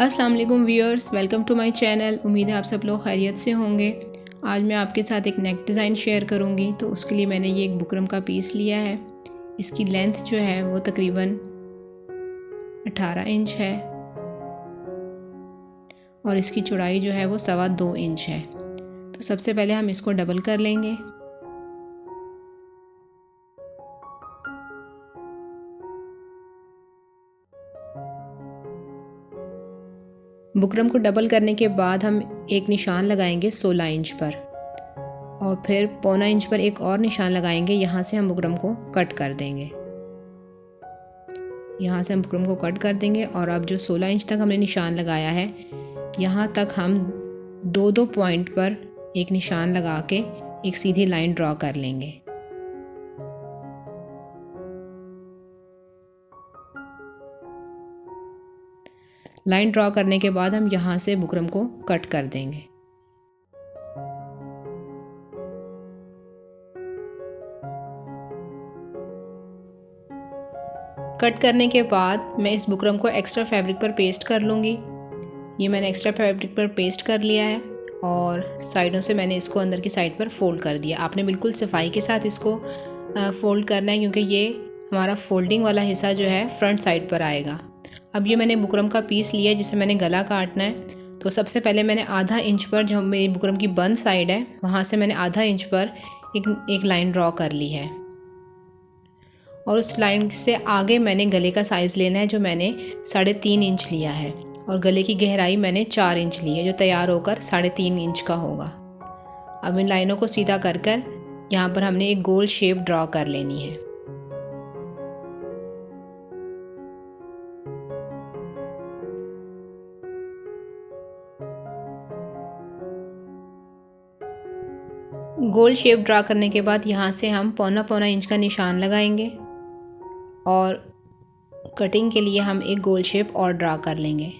अस्सलाम वालेकुम viewers, welcome to my channel. उम्मीद है आप सब लोग खैरियत से होंगे। आज मैं आपके साथ एक नेक डिज़ाइन शेयर करूंगी। तो उसके लिए मैंने ये एक बुकरम का पीस लिया है। इसकी लेंथ जो है वो तकरीबन 18 इंच है और इसकी चौड़ाई जो है वो 2.25 इंच है। तो सबसे पहले हम इसको डबल कर लेंगे। बुकरम को डबल करने के बाद हम एक निशान लगाएंगे 16 इंच पर और फिर 1.25 इंच पर एक और निशान लगाएंगे। यहाँ से हम बुकरम को कट कर देंगे। यहाँ से हम बुकरम को कट कर देंगे और अब जो 16 इंच तक हमने निशान लगाया है, यहाँ तक हम दो पॉइंट पर एक निशान लगा के एक सीधी लाइन ड्रॉ कर लेंगे। लाइन ड्रॉ करने के बाद हम यहाँ से बुकरम को कट कर देंगे। कट करने के बाद मैं इस बुकरम को एक्स्ट्रा फैब्रिक पर पेस्ट कर लूँगी। ये मैंने एक्स्ट्रा फैब्रिक पर पेस्ट कर लिया है और साइडों से मैंने इसको अंदर की साइड पर फोल्ड कर दिया। आपने बिल्कुल सफाई के साथ इसको फोल्ड करना है, क्योंकि ये हमारा फोल्डिंग वाला हिस्सा जो है फ्रंट साइड पर आएगा। अब ये मैंने बुकरम का पीस लिया है जिसे मैंने गला काटना है। तो सबसे पहले मैंने आधा इंच पर, जो मेरी बुकरम की बंद साइड है, वहाँ से मैंने आधा इंच पर एक लाइन ड्रॉ कर ली है और उस लाइन से आगे मैंने गले का साइज़ लेना है, जो मैंने 3.5 इंच लिया है और गले की गहराई मैंने 4 इंच ली है, जो तैयार होकर 3.5 इंच का होगा। अब इन लाइनों को सीधा कर कर यहाँ पर हमने एक गोल शेप ड्रॉ कर लेनी है। गोल शेप ड्रा करने के बाद यहाँ से हम 1.25 इंच का निशान लगाएंगे और कटिंग के लिए हम एक गोल शेप और ड्रा कर लेंगे।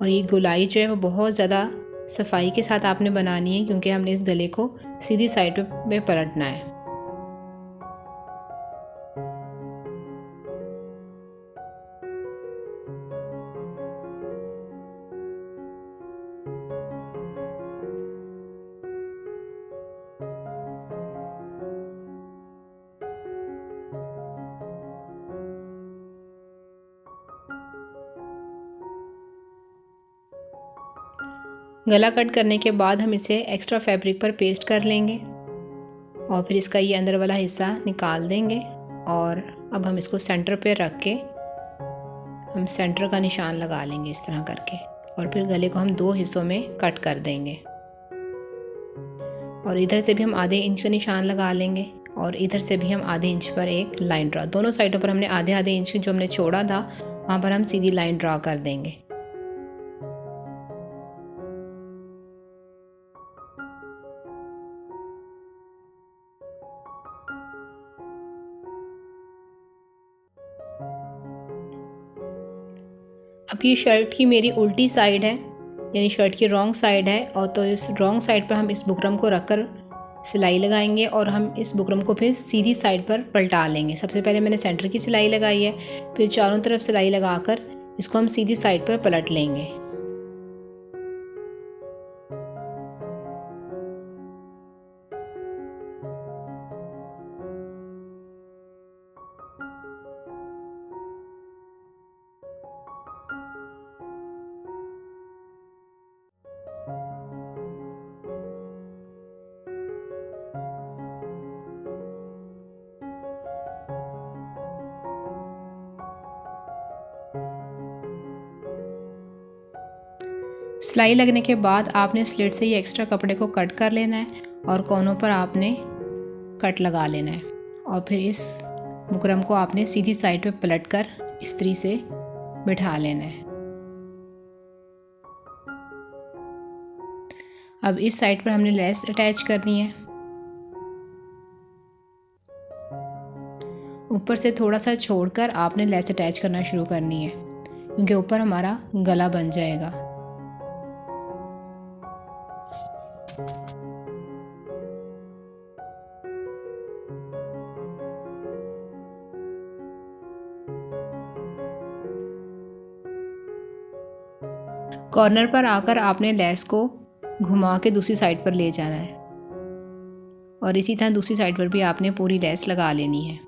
और ये गोलाई जो है वो बहुत ज़्यादा सफाई के साथ आपने बनानी है, क्योंकि हमने इस गले को सीधी साइड पे पलटना है। गला कट करने के बाद हम इसे एक्स्ट्रा फैब्रिक पर पेस्ट कर लेंगे और फिर इसका ये अंदर वाला हिस्सा निकाल देंगे। और अब हम इसको सेंटर पे रख के हम सेंटर का निशान लगा लेंगे इस तरह करके, और फिर गले को हम 2 हिस्सों में कट कर देंगे। और इधर से भी हम आधे इंच का निशान लगा लेंगे और इधर से भी हम आधे इंच पर एक लाइन ड्रॉ। दोनों साइडों पर हमने आधे आधे इंच की जो हमने छोड़ा था, वहाँ पर हम सीधी लाइन ड्रॉ कर देंगे। अब ये शर्ट की मेरी उल्टी साइड है, यानी शर्ट की रॉन्ग साइड है, और तो इस रॉन्ग साइड पर हम इस बुकरम को रखकर सिलाई लगाएंगे और हम इस बुकरम को फिर सीधी साइड पर पलटा लेंगे। सबसे पहले मैंने सेंटर की सिलाई लगाई है, फिर चारों तरफ सिलाई लगाकर इसको हम सीधी साइड पर पलट लेंगे। सिलाई लगने के बाद आपने स्लिट से ये एक्स्ट्रा कपड़े को कट कर लेना है और कोनों पर आपने कट लगा लेना है और फिर इस बुकरम को आपने सीधी साइड पे पलट कर इस्त्री से बिठा लेना है। अब इस साइड पर हमने लेस अटैच करनी है। ऊपर से थोड़ा सा छोड़कर आपने लेस अटैच करना शुरू करनी है, क्योंकि ऊपर हमारा गला बन जाएगा। कॉर्नर पर आकर आपने लेस को घुमा के दूसरी साइड पर ले जाना है और इसी तरह दूसरी साइड पर भी आपने पूरी लेस लगा लेनी है।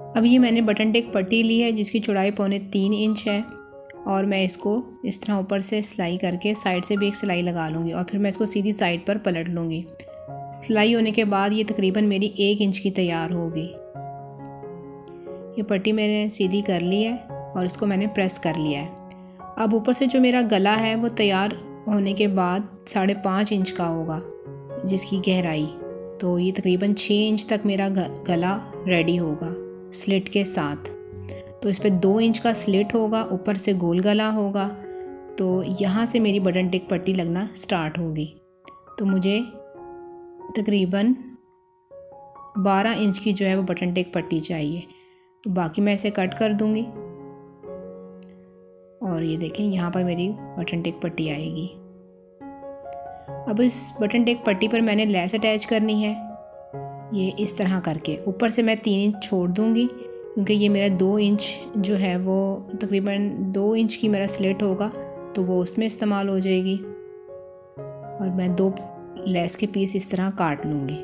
अब ये मैंने बटन टेक पट्टी ली है जिसकी चौड़ाई 3.25 इंच है और मैं इसको इस तरह ऊपर से सिलाई करके साइड से भी एक सिलाई लगा लूँगी और फिर मैं इसको सीधी साइड पर पलट लूँगी। सिलाई होने के बाद ये तकरीबन मेरी 1 इंच की तैयार होगी। ये पट्टी मैंने सीधी कर ली है और इसको मैंने प्रेस कर लिया है। अब ऊपर से जो मेरा गला है वो तैयार होने के बाद 5.5 इंच का होगा जिसकी गहराई, तो ये तकरीबन 6 इंच तक मेरा गला रेडी होगा स्लिट के साथ। तो इस पे 2 इंच का स्लिट होगा, ऊपर से गोल गला होगा, तो यहाँ से मेरी बटन टेक पट्टी लगना स्टार्ट होगी। तो मुझे तकरीबन 12 इंच की जो है वो बटन टेक पट्टी चाहिए। तो बाकी मैं इसे कट कर दूँगी और ये देखें यहाँ पर मेरी बटन टेक पट्टी आएगी। अब इस बटन टेक पट्टी पर मैंने लेस अटैच करनी है, ये इस तरह करके। ऊपर से मैं 3 इंच छोड़ दूँगी क्योंकि ये मेरा 2 इंच जो है वो तकरीबन 2 इंच की मेरा स्लिट होगा तो वो उसमें इस्तेमाल हो जाएगी। और मैं 2 लेस के पीस इस तरह काट लूँगी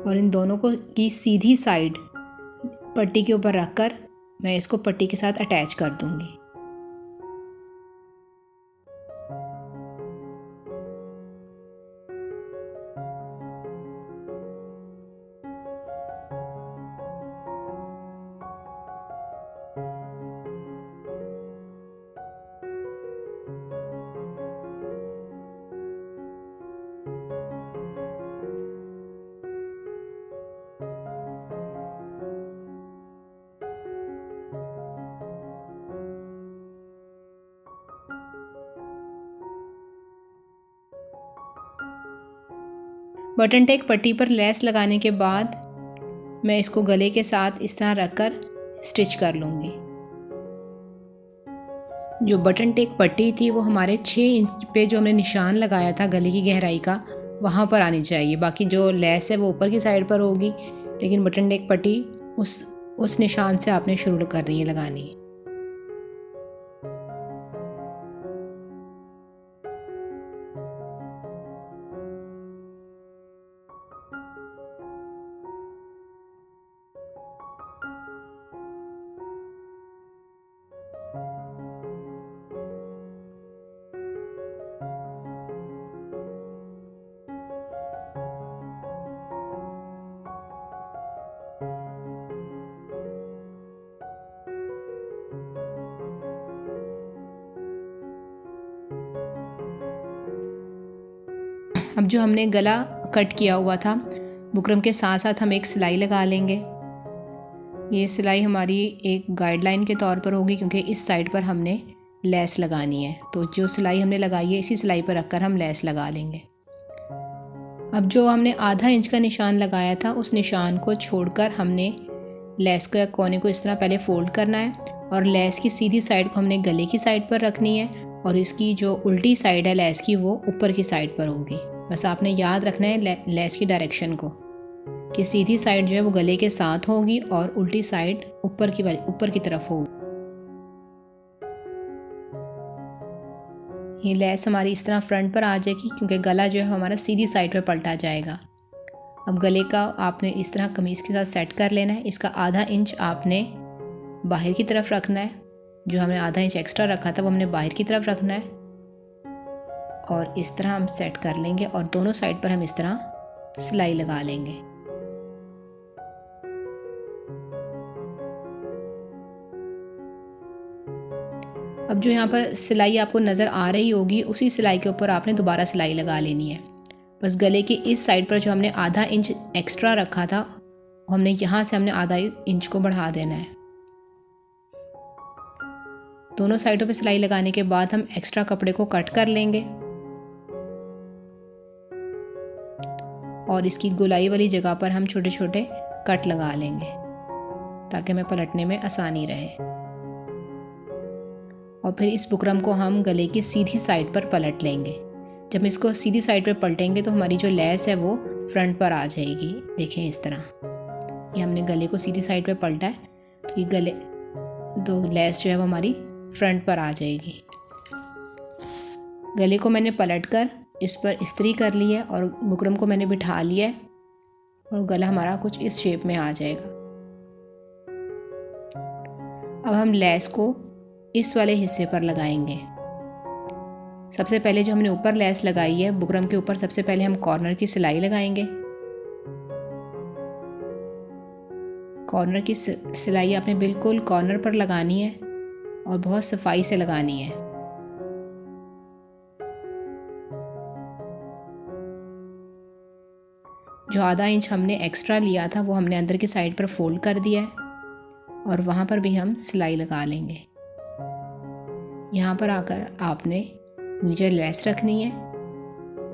और इन दोनों को की सीधी साइड पट्टी के ऊपर रखकर मैं इसको पट्टी के साथ अटैच कर दूँगी। बटन टेक पट्टी पर लेस लगाने के बाद मैं इसको गले के साथ इस तरह रखकर स्टिच कर लूँगी। जो बटन टेक पट्टी थी वो हमारे 6 इंच पे जो हमने निशान लगाया था गले की गहराई का वहाँ पर आनी चाहिए। बाकी जो लेस है वो ऊपर की साइड पर होगी, लेकिन बटन टेक पट्टी उस निशान से आपने शुरू करनी है लगानी। अब जो हमने गला कट किया हुआ था बुकरम के साथ साथ हम एक सिलाई लगा लेंगे। ये सिलाई हमारी एक गाइडलाइन के तौर पर होगी क्योंकि इस साइड पर हमने लेस लगानी है। तो जो सिलाई हमने लगाई है इसी सिलाई पर रखकर हम लेस लगा लेंगे। अब जो हमने आधा इंच का निशान लगाया था उस निशान को छोड़कर हमने लेस के कोने को इस तरह पहले फोल्ड करना है और लेस की सीधी साइड को हमने गले की साइड पर रखनी है और इसकी जो उल्टी साइड है लेस की वो ऊपर की साइड पर होगी। बस आपने याद रखना है लेस की डायरेक्शन को कि सीधी साइड जो है वो गले के साथ होगी और उल्टी साइड ऊपर की तरफ होगी। ये लेस हमारी इस तरह फ्रंट पर आ जाएगी क्योंकि गला जो है हमारा सीधी साइड पर पलटा जाएगा। अब गले का आपने इस तरह कमीज़ के साथ सेट कर लेना है। इसका आधा इंच आपने बाहर की तरफ रखना है, जो हमने आधा इंच एक्स्ट्रा रखा था वो हमने बाहर की तरफ रखना है और इस तरह हम सेट कर लेंगे और दोनों साइड पर हम इस तरह सिलाई लगा लेंगे। अब जो यहाँ पर सिलाई आपको नज़र आ रही होगी उसी सिलाई के ऊपर आपने दोबारा सिलाई लगा लेनी है। बस गले के इस साइड पर जो हमने आधा इंच एक्स्ट्रा रखा था हमने यहाँ से हमने आधा इंच को बढ़ा देना है दोनों साइडों पे सिलाई लगाने के बाद हम एक्स्ट्रा कपड़े को कट कर लेंगे और इसकी गोलाई वाली जगह पर हम छोटे छोटे कट लगा लेंगे ताकि हमें पलटने में आसानी रहे। और फिर इस बुकरम को हम गले की सीधी साइड पर पलट लेंगे। जब हम इसको सीधी साइड पर पलटेंगे तो हमारी जो लेस है वो फ्रंट पर आ जाएगी। देखें इस तरह, ये हमने गले को सीधी साइड पर पलटा है तो ये गले तो लेस जो है वो हमारी फ्रंट पर आ जाएगी। गले को मैंने पलट कर इस पर इस्त्री कर ली है और बुकरम को मैंने बिठा लिया है और गला हमारा कुछ इस शेप में आ जाएगा। अब हम लेस को इस वाले हिस्से पर लगाएंगे। सबसे पहले जो हमने ऊपर लेस लगाई है बुकरम के ऊपर, सबसे पहले हम कॉर्नर की सिलाई लगाएंगे। कॉर्नर की सिलाई आपने बिल्कुल कॉर्नर पर लगानी है और बहुत सफाई से लगानी है। जो आधा इंच हमने एक्स्ट्रा लिया था वो हमने अंदर की साइड पर फोल्ड कर दिया है और वहाँ पर भी हम सिलाई लगा लेंगे। यहाँ पर आकर आपने नीचे लेस रखनी है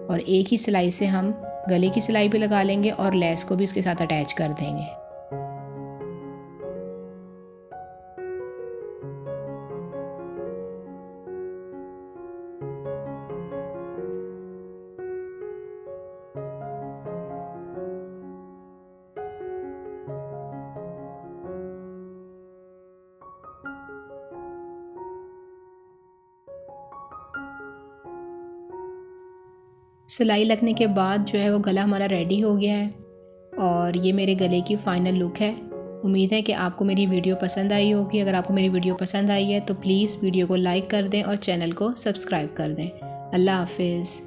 और एक ही सिलाई से हम गले की सिलाई भी लगा लेंगे और लेस को भी उसके साथ अटैच कर देंगे। सिलाई लगने के बाद जो है वो गला हमारा रेडी हो गया है और ये मेरे गले की फ़ाइनल लुक है। उम्मीद है कि आपको मेरी वीडियो पसंद आई होगी। अगर आपको मेरी वीडियो पसंद आई है तो प्लीज़ वीडियो को लाइक कर दें और चैनल को सब्सक्राइब कर दें। अल्लाह हाफिज़।